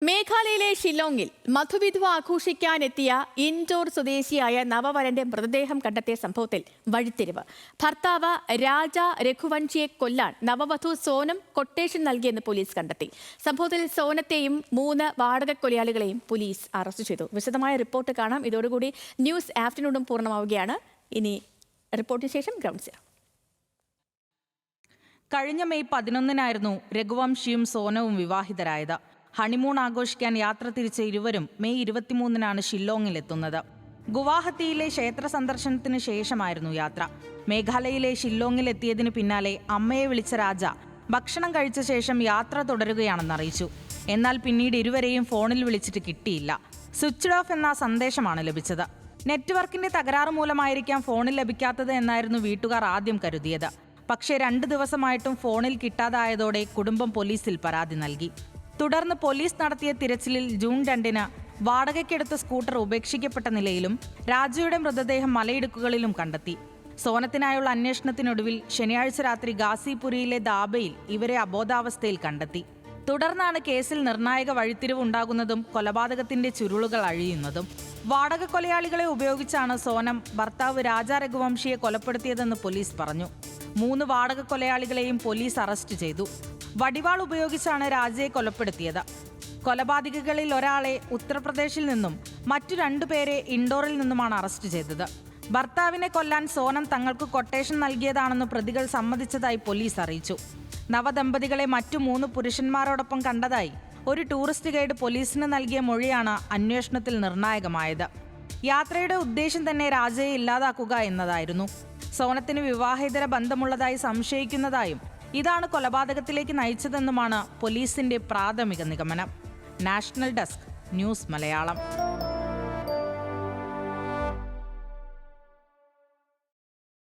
മേഘാലയയിലെ ഷില്ലോങ്ങിൽ മധുവിധു ആഘോഷിക്കാനെത്തിയ ഇൻഡോർ സ്വദേശിയായ നവവരന്റെ മൃതദേഹം കണ്ടെത്തിയ സംഭവത്തിൽ വഴിത്തിരിവ്. ഭർത്താവ് രാജ രഘുവൻഷിയെ കൊല്ലാൻ നവവധു സോനം കൊട്ടേഷൻ നൽകിയെന്ന് പോലീസ് കണ്ടെത്തി. സംഭവത്തിൽ സോനത്തെയും 3 വാടക കൊലയാളികളെയും പോലീസ് അറസ്റ്റ് ചെയ്തു. വിശദമായ റിപ്പോർട്ട് കാണാം. ഇതോടുകൂടി ന്യൂസ് ആഫ്റ്റർനൂണും പൂർണ്ണമാവുകയാണ്. ഇനി റിപ്പോർട്ടിന് ശേഷം ഗ്രൗണ്ട് സീറോ. കഴിഞ്ഞ മെയ് 11-നായിരുന്നു രഘുവംശിയും സോനവും വിവാഹിതരായത്. ഹണിമൂൺ ആഘോഷിക്കാൻ യാത്ര തിരിച്ച ഇരുവരും മെയ് 23-നാണ് ഷില്ലോങ്ങിലെത്തുന്നത്. ഗുവാഹത്തിയിലെ ക്ഷേത്ര സന്ദർശനത്തിന് ശേഷമായിരുന്നു യാത്ര. മേഘാലയയിലെ ഷില്ലോങ്ങിലെത്തിയതിന് പിന്നാലെ അമ്മയെ വിളിച്ച രാജ ഭക്ഷണം കഴിച്ച ശേഷം യാത്ര തുടരുകയാണെന്ന് അറിയിച്ചു. എന്നാൽ പിന്നീട് ഇരുവരെയും ഫോണിൽ വിളിച്ചിട്ട് കിട്ടിയില്ല. സ്വിച്ച്ഡ് ഓഫ് എന്ന സന്ദേശമാണ് ലഭിച്ചത്. നെറ്റ്വർക്കിന്റെ തകരാറ് മൂലമായിരിക്കാം ഫോണിൽ ലഭിക്കാത്തത് എന്നായിരുന്നു വീട്ടുകാർ ആദ്യം കരുതിയത്. പക്ഷേ 2 ദിവസമായിട്ടും ഫോണിൽ കിട്ടാതായതോടെ കുടുംബം പോലീസിൽ പരാതി നൽകി. തുടർന്ന് പോലീസ് നടത്തിയ തിരച്ചിലിൽ ജൂൺ 2-ന് വാടകയ്ക്കെടുത്ത സ്കൂട്ടർ ഉപേക്ഷിക്കപ്പെട്ട നിലയിലും രാജയുടെ മൃതദേഹം മലയിടുക്കുകളിലും കണ്ടെത്തി. സോനത്തിനായുള്ള അന്വേഷണത്തിനൊടുവിൽ ശനിയാഴ്ച രാത്രി ഗാസിപുരിയിലെ ദാബയിൽ ഇവരെ അബോധാവസ്ഥയിൽ കണ്ടെത്തി. തുടർന്നാണ് കേസിൽ നിർണായക വഴിത്തിരിവുണ്ടാകുന്നതും കൊലപാതകത്തിന്റെ ചുരുളുകൾ അഴിയുന്നതും. വാടക കൊലയാളികളെ ഉപയോഗിച്ചാണ് സോനം ഭർത്താവ് രാജ രഘുവംശിയെ കൊലപ്പെടുത്തിയതെന്ന് പോലീസ് പറഞ്ഞു. 3 വാടക കൊലയാളികളെയും പോലീസ് അറസ്റ്റ് ചെയ്തു. വടിവാൾ ഉപയോഗിച്ചാണ് രാജയെ കൊലപ്പെടുത്തിയത്. കൊലപാതകികളിൽ ഒരാളെ ഉത്തർപ്രദേശിൽ നിന്നും മറ്റു 2 പേരെ ഇൻഡോറിൽ നിന്നുമാണ് അറസ്റ്റ് ചെയ്തത്. ഭർത്താവിനെ കൊല്ലാൻ സോനം തങ്ങൾക്ക് കൊട്ടേഷൻ നൽകിയതാണെന്ന് പ്രതികൾ സമ്മതിച്ചതായി പോലീസ് അറിയിച്ചു. നവദമ്പതികളെ മറ്റു 3 പുരുഷന്മാരോടൊപ്പം കണ്ടതായി ഒരു ടൂറിസ്റ്റ് ഗൈഡ് പോലീസിന് നൽകിയ മൊഴിയാണ് അന്വേഷണത്തിൽ നിർണായകമായത്. യാത്രയുടെ ഉദ്ദേശം തന്നെ രാജയെ ഇല്ലാതാക്കുക എന്നതായിരുന്നു. സോനത്തിന് വിവാഹേതര ബന്ധമുള്ളതായി സംശയിക്കുന്നതായും ഇതാണ് കൊലപാതകത്തിലേക്ക് നയിച്ചതെന്നുമാണ് പോലീസിന്റെ പ്രാഥമിക നിഗമനം. National desk, news Malayalam.